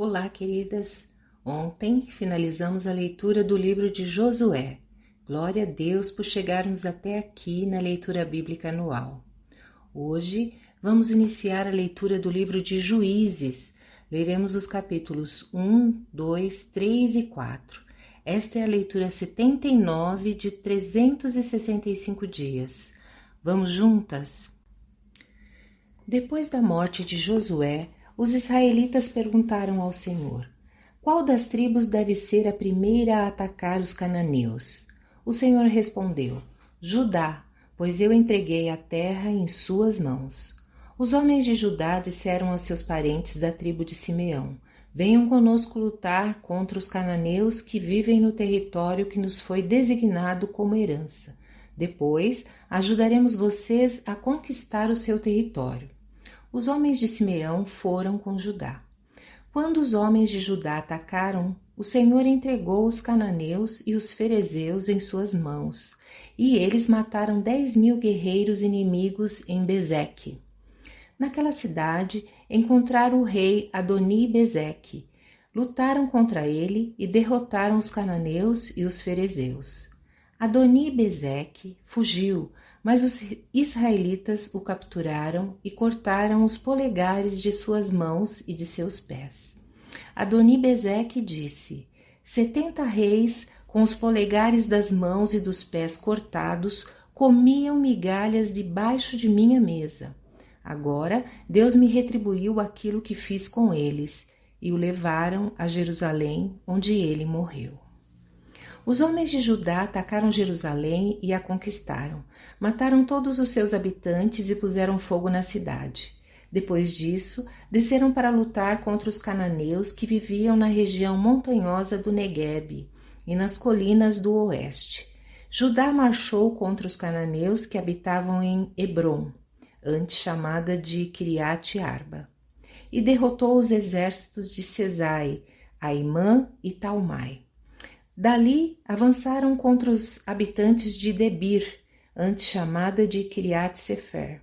Olá, queridas! Ontem finalizamos a leitura do livro de Josué. Glória a Deus por chegarmos até aqui na leitura bíblica anual. Hoje vamos iniciar a leitura do livro de Juízes. Leremos os capítulos 1, 2, 3 e 4. Esta é a leitura 79 de 365 dias. Vamos juntas? Depois da morte de Josué, os israelitas perguntaram ao Senhor: qual das tribos deve ser a primeira a atacar os cananeus? O Senhor respondeu: Judá, pois eu entreguei a terra em suas mãos. Os homens de Judá disseram aos seus parentes da tribo de Simeão: venham conosco lutar contra os cananeus que vivem no território que nos foi designado como herança. Depois ajudaremos vocês a conquistar o seu território. Os homens de Simeão foram com Judá. Quando os homens de Judá atacaram, o Senhor entregou os cananeus e os ferezeus em suas mãos, e eles mataram 10.000 guerreiros inimigos em Bezeque. Naquela cidade, encontraram o rei Adoni-Bezeque, lutaram contra ele e derrotaram os cananeus e os ferezeus. Adoni-Bezeque fugiu, mas os israelitas o capturaram e cortaram os polegares de suas mãos e de seus pés. Adoni-Bezeque disse: 70 reis, com os polegares das mãos e dos pés cortados, comiam migalhas debaixo de minha mesa. Agora Deus me retribuiu aquilo que fiz com eles, e o levaram a Jerusalém, onde ele morreu. Os homens de Judá atacaram Jerusalém e a conquistaram. Mataram todos os seus habitantes e puseram fogo na cidade. Depois disso, desceram para lutar contra os cananeus que viviam na região montanhosa do Neguebe e nas colinas do oeste. Judá marchou contra os cananeus que habitavam em Hebrom, antes chamada de Kiriat Arba, e derrotou os exércitos de Sesai, Aimã e Talmai. Dali avançaram contra os habitantes de Debir, antes chamada de Kiriat Sefer.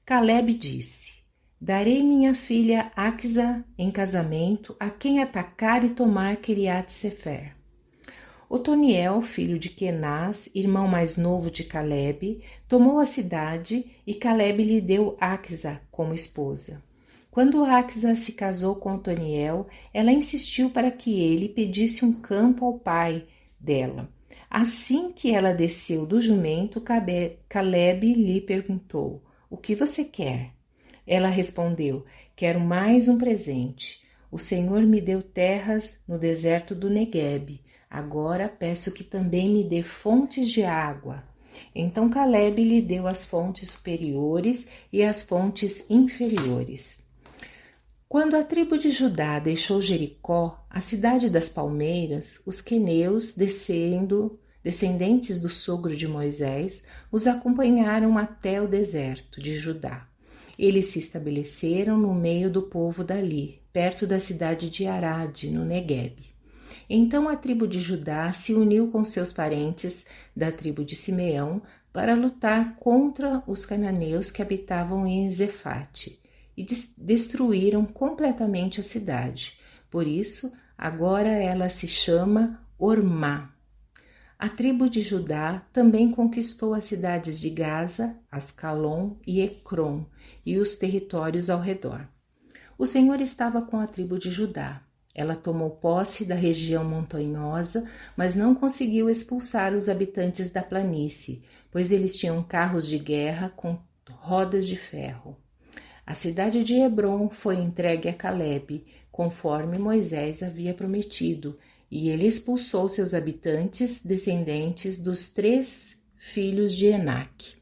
Caleb disse: darei minha filha Aquisa em casamento a quem atacar e tomar Kiriat Sefer. Otoniel, filho de Kenaz, irmão mais novo de Caleb, tomou a cidade e Caleb lhe deu Aquisa como esposa. Quando Aquisa se casou com Otoniel, ela insistiu para que ele pedisse um campo ao pai dela. Assim que ela desceu do jumento, Caleb lhe perguntou: o que você quer? Ela respondeu: quero mais um presente. O Senhor me deu terras no deserto do Neguebe. Agora peço que também me dê fontes de água. Então Caleb lhe deu as fontes superiores e as fontes inferiores. Quando a tribo de Judá deixou Jericó, a cidade das palmeiras, os queneus, descendentes do sogro de Moisés, os acompanharam até o deserto de Judá. Eles se estabeleceram no meio do povo dali, perto da cidade de Arade, no Neguebe. Então a tribo de Judá se uniu com seus parentes da tribo de Simeão para lutar contra os cananeus que habitavam em Zefate, e destruíram completamente a cidade. Por isso, agora ela se chama Ormá. A tribo de Judá também conquistou as cidades de Gaza, Ascalon e Ecrom e os territórios ao redor. O Senhor estava com a tribo de Judá. Ela tomou posse da região montanhosa, mas não conseguiu expulsar os habitantes da planície, pois eles tinham carros de guerra com rodas de ferro. A cidade de Hebrom foi entregue a Caleb, conforme Moisés havia prometido, e ele expulsou seus habitantes, descendentes dos 3 filhos de Enaque.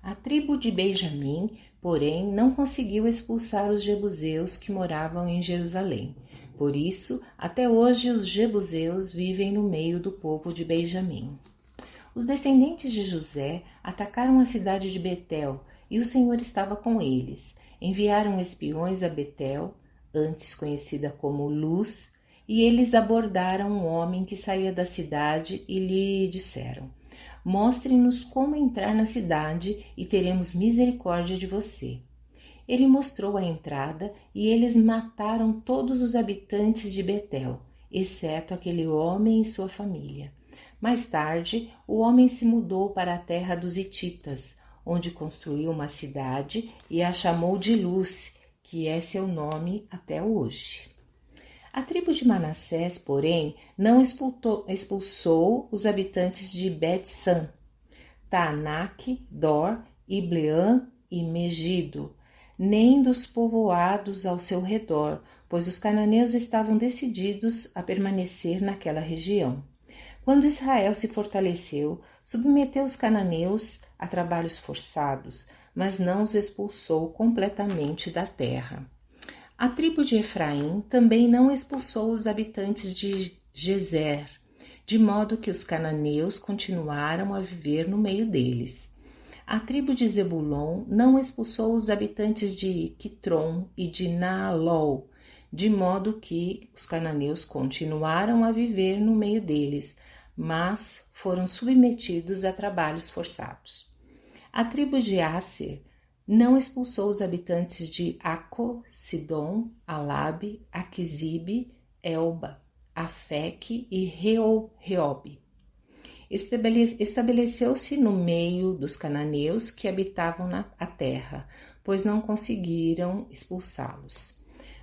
A tribo de Benjamim, porém, não conseguiu expulsar os jebuseus que moravam em Jerusalém. Por isso, até hoje os jebuseus vivem no meio do povo de Benjamim. Os descendentes de José atacaram a cidade de Betel, e o Senhor estava com eles. Enviaram espiões a Betel, antes conhecida como Luz, e eles abordaram um homem que saía da cidade e lhe disseram: mostre-nos como entrar na cidade e teremos misericórdia de você. Ele mostrou a entrada e eles mataram todos os habitantes de Betel, exceto aquele homem e sua família. Mais tarde, o homem se mudou para a terra dos Hititas, onde construiu uma cidade e a chamou de Luz, que é seu nome até hoje. A tribo de Manassés, porém, não expulsou os habitantes de Bet-San, Taanac, Dor, Ibleã e Megido, nem dos povoados ao seu redor, pois os cananeus estavam decididos a permanecer naquela região. Quando Israel se fortaleceu, submeteu os cananeus a trabalhos forçados, mas não os expulsou completamente da terra. A tribo de Efraim também não expulsou os habitantes de Gezer, de modo que os cananeus continuaram a viver no meio deles. A tribo de Zebulon não expulsou os habitantes de Quitron e de Naalol, de modo que os cananeus continuaram a viver no meio deles, mas foram submetidos a trabalhos forçados. A tribo de Asser não expulsou os habitantes de Aco, Sidom, Alabe, Aquisibe, Elba, Afeque e Reob. Estabeleceu-se no meio dos cananeus que habitavam a terra, pois não conseguiram expulsá-los.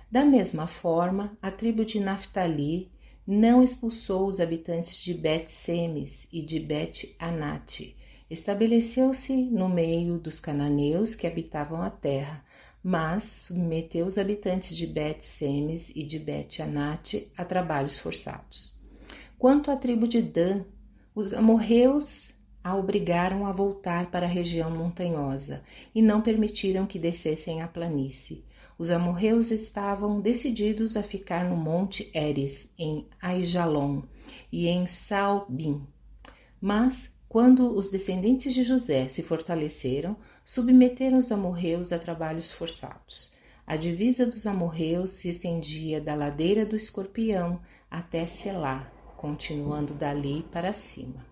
Da mesma forma, a tribo de Naftali não expulsou os habitantes de Bet-Semes e de Bet-Anate. Estabeleceu-se no meio dos cananeus que habitavam a terra, mas submeteu os habitantes de Bet-Semes e de Bet-Anate a trabalhos forçados. Quanto à tribo de Dan, os amorreus a obrigaram a voltar para a região montanhosa e não permitiram que descessem a planície. Os amorreus estavam decididos a ficar no monte Eres, em Aijalon e em Saalbim. Mas, quando os descendentes de José se fortaleceram, submeteram os amorreus a trabalhos forçados. A divisa dos amorreus se estendia da ladeira do Escorpião até Selá, continuando dali para cima.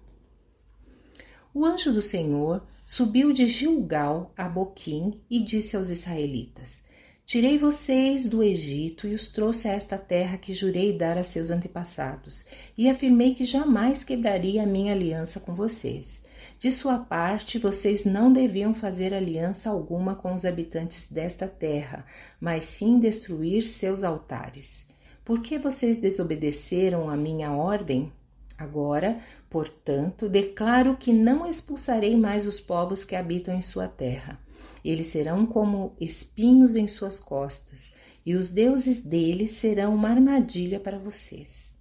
O anjo do Senhor subiu de Gilgal a Boquim e disse aos israelitas: Tirei vocês do Egito e os trouxe a esta terra que jurei dar a seus antepassados, e afirmei que jamais quebraria a minha aliança com vocês. De sua parte, vocês não deviam fazer aliança alguma com os habitantes desta terra, mas sim destruir seus altares. Por que vocês desobedeceram a minha ordem? Agora, portanto, declaro que não expulsarei mais os povos que habitam em sua terra. Eles serão como espinhos em suas costas, e os deuses deles serão uma armadilha para vocês.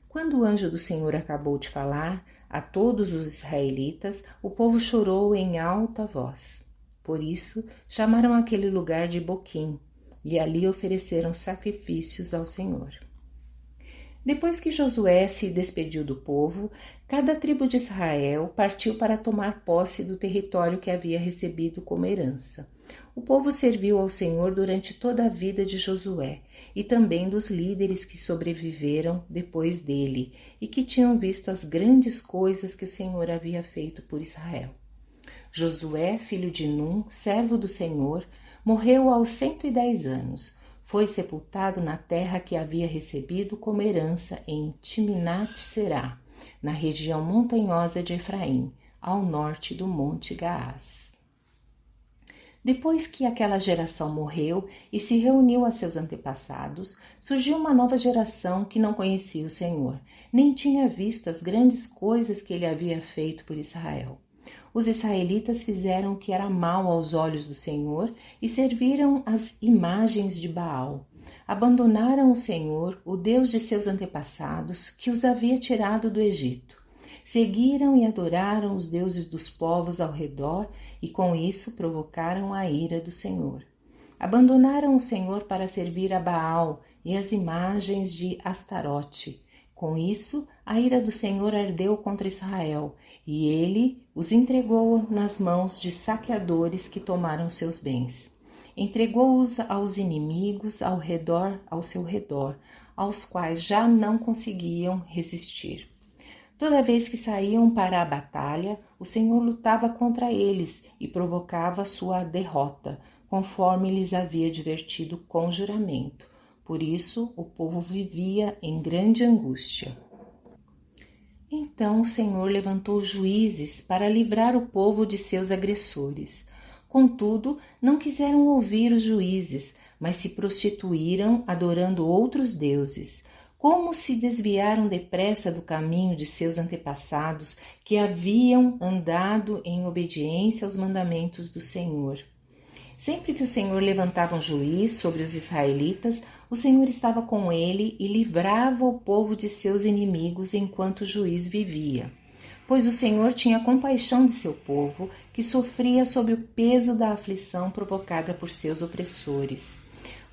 Quando o anjo do Senhor acabou de falar a todos os israelitas, o povo chorou em alta voz. Por isso, chamaram aquele lugar de Boquim, e ali ofereceram sacrifícios ao Senhor. Depois que Josué se despediu do povo, cada tribo de Israel partiu para tomar posse do território que havia recebido como herança. O povo serviu ao Senhor durante toda a vida de Josué e também dos líderes que sobreviveram depois dele e que tinham visto as grandes coisas que o Senhor havia feito por Israel. Josué, filho de Num, servo do Senhor, morreu aos 110 anos. Foi sepultado na terra que havia recebido como herança em Timnat-Será, na região montanhosa de Efraim, ao norte do Monte Gaás. Depois que aquela geração morreu e se reuniu a seus antepassados, surgiu uma nova geração que não conhecia o Senhor, nem tinha visto as grandes coisas que ele havia feito por Israel. Os israelitas fizeram o que era mal aos olhos do Senhor e serviram as imagens de Baal. Abandonaram o Senhor, o Deus de seus antepassados, que os havia tirado do Egito. Seguiram e adoraram os deuses dos povos ao redor e com isso provocaram a ira do Senhor. Abandonaram o Senhor para servir a Baal e as imagens de Astarote. Com isso, a ira do Senhor ardeu contra Israel, e ele os entregou nas mãos de saqueadores que tomaram seus bens. Entregou-os aos inimigos ao seu redor, aos quais já não conseguiam resistir. Toda vez que saíam para a batalha, o Senhor lutava contra eles e provocava sua derrota, conforme lhes havia advertido com juramento. Por isso, o povo vivia em grande angústia. Então o Senhor levantou juízes para livrar o povo de seus agressores. Contudo, não quiseram ouvir os juízes, mas se prostituíram adorando outros deuses. Como se desviaram depressa do caminho de seus antepassados, que haviam andado em obediência aos mandamentos do Senhor. Sempre que o Senhor levantava um juiz sobre os israelitas, o Senhor estava com ele e livrava o povo de seus inimigos enquanto o juiz vivia. Pois o Senhor tinha compaixão de seu povo, que sofria sob o peso da aflição provocada por seus opressores.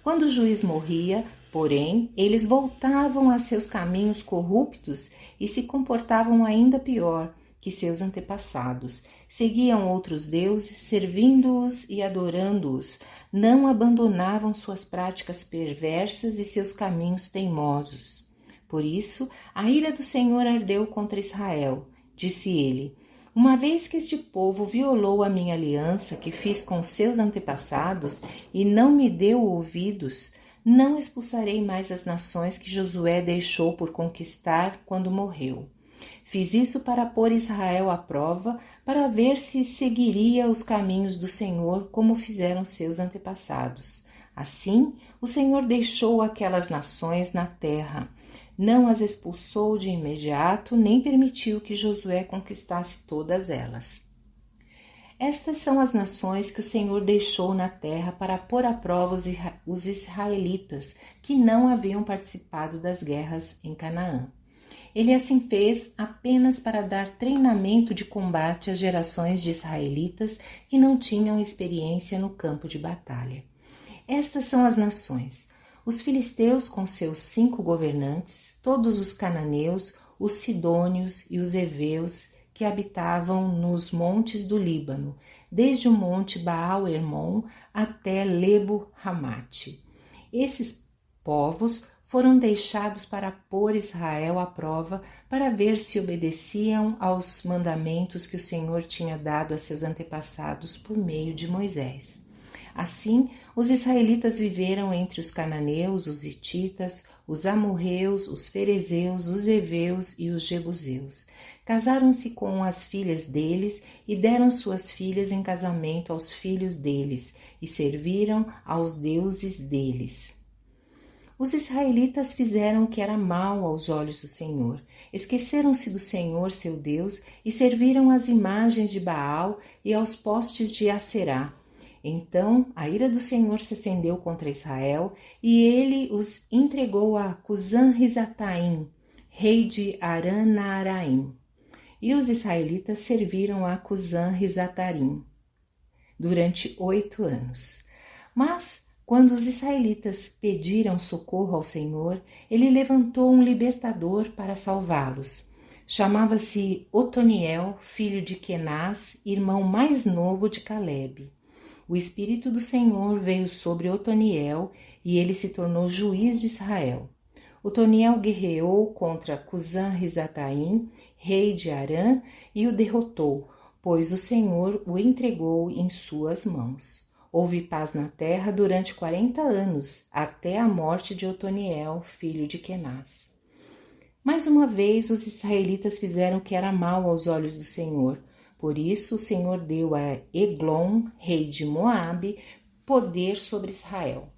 Quando o juiz morria, porém, eles voltavam a seus caminhos corruptos e se comportavam ainda pior que seus antepassados. Seguiam outros deuses, servindo-os e adorando-os. Não abandonavam suas práticas perversas e seus caminhos teimosos. Por isso, a ira do Senhor ardeu contra Israel. Disse ele: uma vez que este povo violou a minha aliança que fiz com seus antepassados e não me deu ouvidos, não expulsarei mais as nações que Josué deixou por conquistar quando morreu. Fiz isso para pôr Israel à prova, para ver se seguiria os caminhos do Senhor como fizeram seus antepassados. Assim, o Senhor deixou aquelas nações na terra. Não as expulsou de imediato, nem permitiu que Josué conquistasse todas elas. Estas são as nações que o Senhor deixou na terra para pôr à prova os israelitas, que não haviam participado das guerras em Canaã. Ele assim fez apenas para dar treinamento de combate às gerações de israelitas que não tinham experiência no campo de batalha. Estas são as nações: os filisteus com seus 5 governantes, todos os cananeus, os sidônios e os heveus que habitavam nos montes do Líbano, desde o monte Baal-Hermon até Lebo-Hamate. Esses povos foram deixados para pôr Israel à prova, para ver se obedeciam aos mandamentos que o Senhor tinha dado a seus antepassados por meio de Moisés. Assim, os israelitas viveram entre os cananeus, os hititas, os amorreus, os ferezeus, os heveus e os jebuseus. Casaram-se com as filhas deles e deram suas filhas em casamento aos filhos deles e serviram aos deuses deles. Os israelitas fizeram o que era mal aos olhos do Senhor. Esqueceram-se do Senhor, seu Deus, e serviram às imagens de Baal e aos postes de Aserá. Então a ira do Senhor se acendeu contra Israel, e ele os entregou a Cusã-Risataim, rei de Aram-Naaraim. E os israelitas serviram a Cusã-Risataim durante 8 anos. Mas, quando os israelitas pediram socorro ao Senhor, ele levantou um libertador para salvá-los. Chamava-se Otoniel, filho de Kenaz, irmão mais novo de Calebe. O Espírito do Senhor veio sobre Otoniel e ele se tornou juiz de Israel. Otoniel guerreou contra Cusã-Risataim, rei de Arã, e o derrotou, pois o Senhor o entregou em suas mãos. Houve paz na terra durante 40 anos, até a morte de Otoniel, filho de Kenaz. Mais uma vez, os israelitas fizeram o que era mal aos olhos do Senhor. Por isso, o Senhor deu a Eglon, rei de Moabe, poder sobre Israel.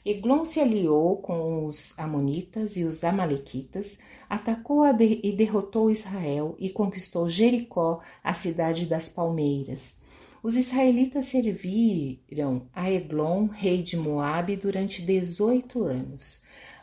Eglon se aliou com os amonitas e os amalequitas, atacou e derrotou Israel e conquistou Jericó, a cidade das palmeiras. Os israelitas serviram a Eglon, rei de Moabe, durante 18 anos.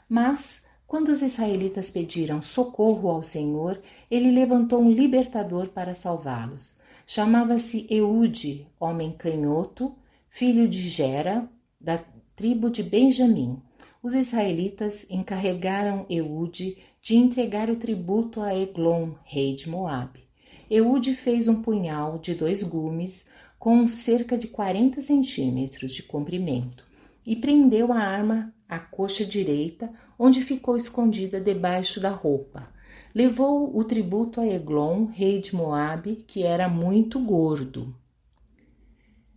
Mas, quando os israelitas pediram socorro ao Senhor, ele levantou um libertador para salvá-los. Chamava-se Eude, homem canhoto, filho de Gera, da tribo de Benjamim. Os israelitas encarregaram Eude de entregar o tributo a Eglon, rei de Moabe. Eude fez um punhal de 2 gumes com cerca de 40 centímetros de comprimento e prendeu a arma à coxa direita, onde ficou escondida debaixo da roupa. Levou o tributo a Eglon, rei de Moabe, que era muito gordo.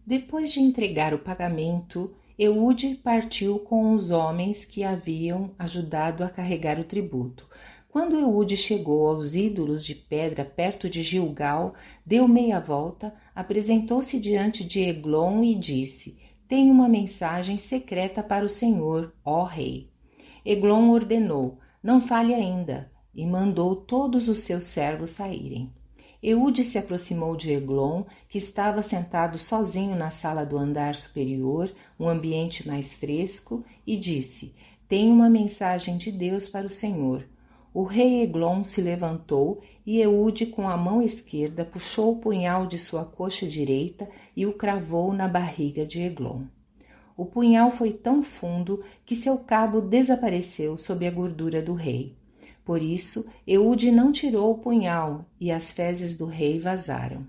Depois de entregar o pagamento, Eude partiu com os homens que haviam ajudado a carregar o tributo. Quando Eude chegou aos ídolos de pedra perto de Gilgal, deu meia volta, apresentou-se diante de Eglon e disse: Tenho uma mensagem secreta para o Senhor, ó rei. Eglon ordenou: Não fale ainda, e mandou todos os seus servos saírem. Eude se aproximou de Eglon, que estava sentado sozinho na sala do andar superior, um ambiente mais fresco, e disse: Tenho uma mensagem de Deus para o Senhor. O rei Eglon se levantou e Eude, com a mão esquerda, puxou o punhal de sua coxa direita e o cravou na barriga de Eglon. O punhal foi tão fundo que seu cabo desapareceu sob a gordura do rei. Por isso, Eude não tirou o punhal e as fezes do rei vazaram.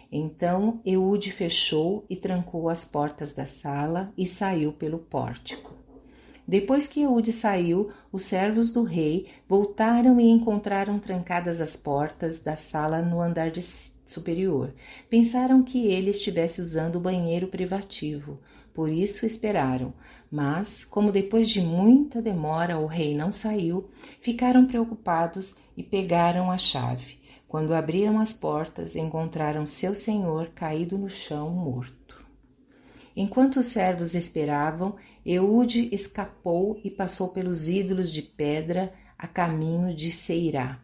Então, Eude fechou e trancou as portas da sala e saiu pelo pórtico. Depois que Eude saiu, os servos do rei voltaram e encontraram trancadas as portas da sala no andar superior. Pensaram que ele estivesse usando o banheiro privativo, por isso esperaram. Mas, como depois de muita demora o rei não saiu, ficaram preocupados e pegaram a chave. Quando abriram as portas, encontraram seu senhor caído no chão, morto. Enquanto os servos esperavam, Eude escapou e passou pelos ídolos de pedra a caminho de Seirá.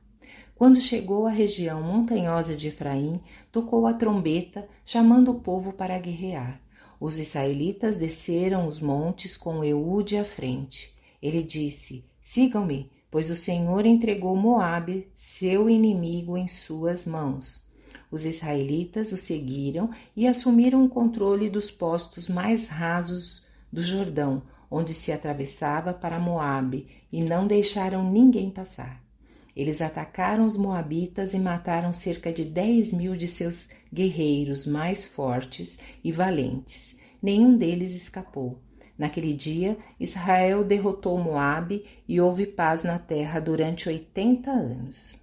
Quando chegou à região montanhosa de Efraim, tocou a trombeta, chamando o povo para guerrear. Os israelitas desceram os montes com Eude à frente. Ele disse: Sigam-me, pois o Senhor entregou Moabe, seu inimigo, em suas mãos. Os israelitas o seguiram e assumiram o controle dos postos mais rasos do Jordão, onde se atravessava para Moabe, e não deixaram ninguém passar. Eles atacaram os moabitas e mataram cerca de 10.000 de seus guerreiros mais fortes e valentes. Nenhum deles escapou. Naquele dia, Israel derrotou Moabe e houve paz na terra durante 80 anos.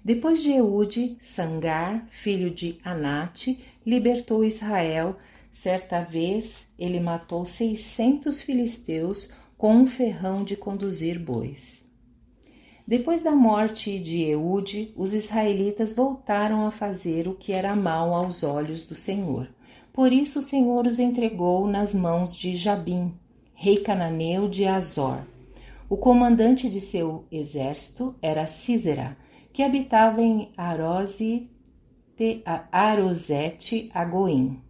Depois de Eude, Sangar, filho de Anate, libertou Israel. Certa vez, ele matou 600 filisteus com um ferrão de conduzir bois. Depois da morte de Eude, os israelitas voltaram a fazer o que era mal aos olhos do Senhor. Por isso o Senhor os entregou nas mãos de Jabim, rei cananeu de Azor. O comandante de seu exército era Sísera, que habitava em Arosete Agoim.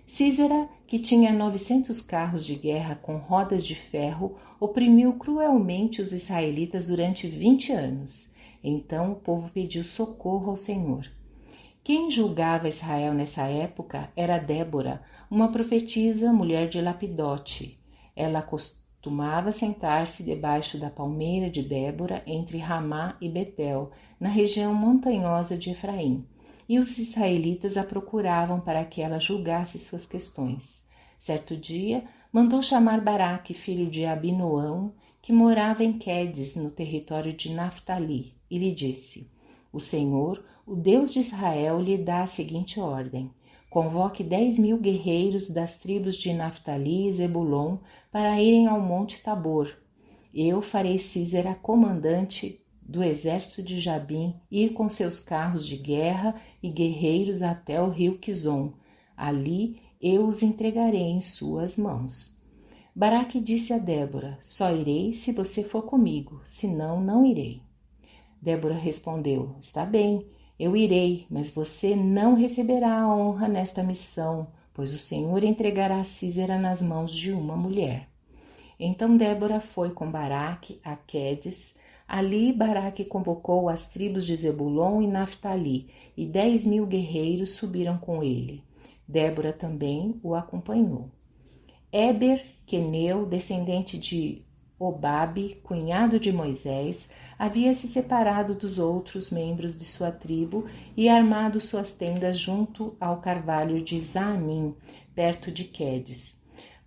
Sísera, que tinha 900 carros de guerra com rodas de ferro, oprimiu cruelmente os israelitas durante 20 anos. Então o povo pediu socorro ao Senhor. Quem julgava Israel nessa época era Débora, uma profetisa, mulher de Lapidote. Ela costumava sentar-se debaixo da palmeira de Débora entre Ramá e Betel, na região montanhosa de Efraim, e os israelitas a procuravam para que ela julgasse suas questões. Certo dia, mandou chamar Baraque, filho de Abinoão, que morava em Quedes, no território de Naftali, e lhe disse: O Senhor, o Deus de Israel, lhe dá a seguinte ordem: convoque 10.000 guerreiros das tribos de Naftali e Zebulon para irem ao monte Tabor. Eu farei Sísera comandante do exército de Jabim ir com seus carros de guerra e guerreiros até o rio Quizon. Ali eu os entregarei em suas mãos. Baraque disse a Débora: só irei se você for comigo, senão não irei. Débora respondeu: está bem, eu irei, mas você não receberá a honra nesta missão, pois o Senhor entregará Sísera nas mãos de uma mulher. Então Débora foi com Baraque a Quedes. Ali Baraque convocou as tribos de Zebulon e Naftali, e 10.000 guerreiros subiram com ele. Débora também o acompanhou. Éber, queneu, descendente de Obabe, cunhado de Moisés, havia se separado dos outros membros de sua tribo e armado suas tendas junto ao carvalho de Zaanim, perto de Quedes.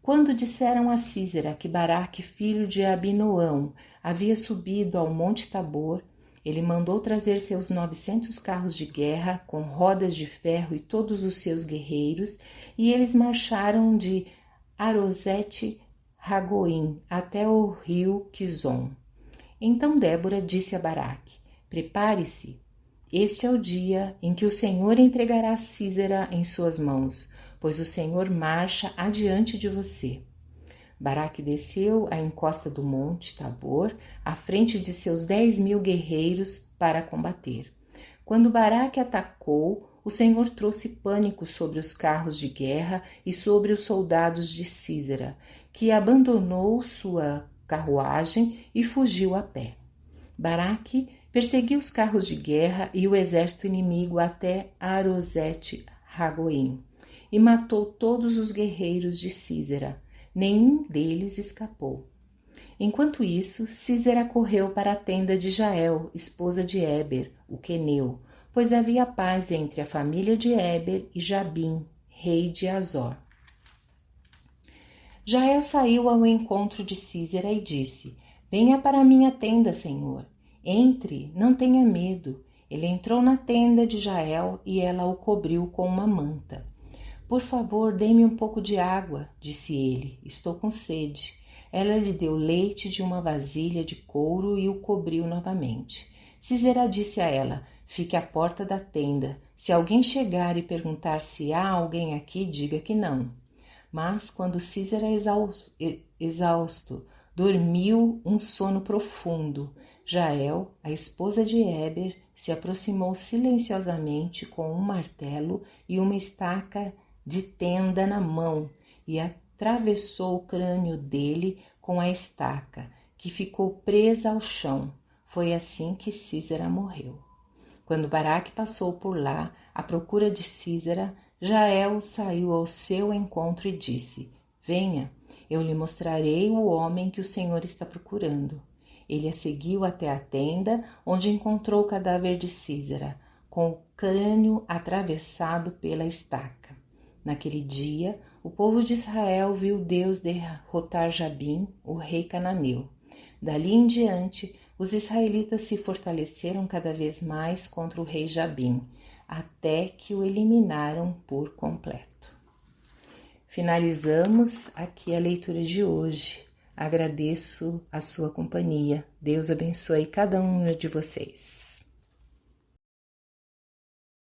Quando disseram a Sísera que Baraque, filho de Abinoão, havia subido ao monte Tabor, Ele mandou trazer seus 900 carros de guerra com rodas de ferro e todos os seus guerreiros, e eles marcharam de Arosete-Ragoim até o rio Quizon. Então Débora disse a Baraque: prepare-se, este é o dia em que o Senhor entregará Sísera em suas mãos, pois o Senhor marcha adiante de você. Baraque desceu à encosta do monte Tabor, à frente de seus 10.000 guerreiros para combater. Quando Baraque atacou, o Senhor trouxe pânico sobre os carros de guerra e sobre os soldados de Sísera, que abandonou sua carruagem e fugiu a pé. Baraque perseguiu os carros de guerra e o exército inimigo até Arosete-Ragoim e matou todos os guerreiros de Sísera. Nenhum deles escapou. Enquanto isso, Sísera correu para a tenda de Jael, esposa de Éber, o queneu, pois havia paz entre a família de Éber e Jabim, rei de Azor. Jael saiu ao encontro de Sísera e disse: venha para a minha tenda, Senhor. Entre, não tenha medo. Ele entrou na tenda de Jael e ela o cobriu com uma manta. Por favor, dê-me um pouco de água, disse ele. Estou com sede. Ela lhe deu leite de uma vasilha de couro e o cobriu novamente. Sísera disse a ela: fique à porta da tenda. Se alguém chegar e perguntar se há alguém aqui, diga que não. Mas quando Sísera, exausto, dormiu um sono profundo, Jael, a esposa de Éber, se aproximou silenciosamente com um martelo e uma estaca de tenda na mão e atravessou o crânio dele com a estaca, que ficou presa ao chão. Foi assim que Sísera morreu. Quando Baraque passou por lá à procura de Sísera, Jael saiu ao seu encontro e disse: venha, eu lhe mostrarei o homem que o Senhor está procurando. Ele a seguiu até a tenda, onde encontrou o cadáver de Sísera, com o crânio atravessado pela estaca. Naquele dia, o povo de Israel viu Deus derrotar Jabim, o rei cananeu. Dali em diante, os israelitas se fortaleceram cada vez mais contra o rei Jabim, até que o eliminaram por completo. Finalizamos aqui a leitura de hoje. Agradeço a sua companhia. Deus abençoe cada um de vocês.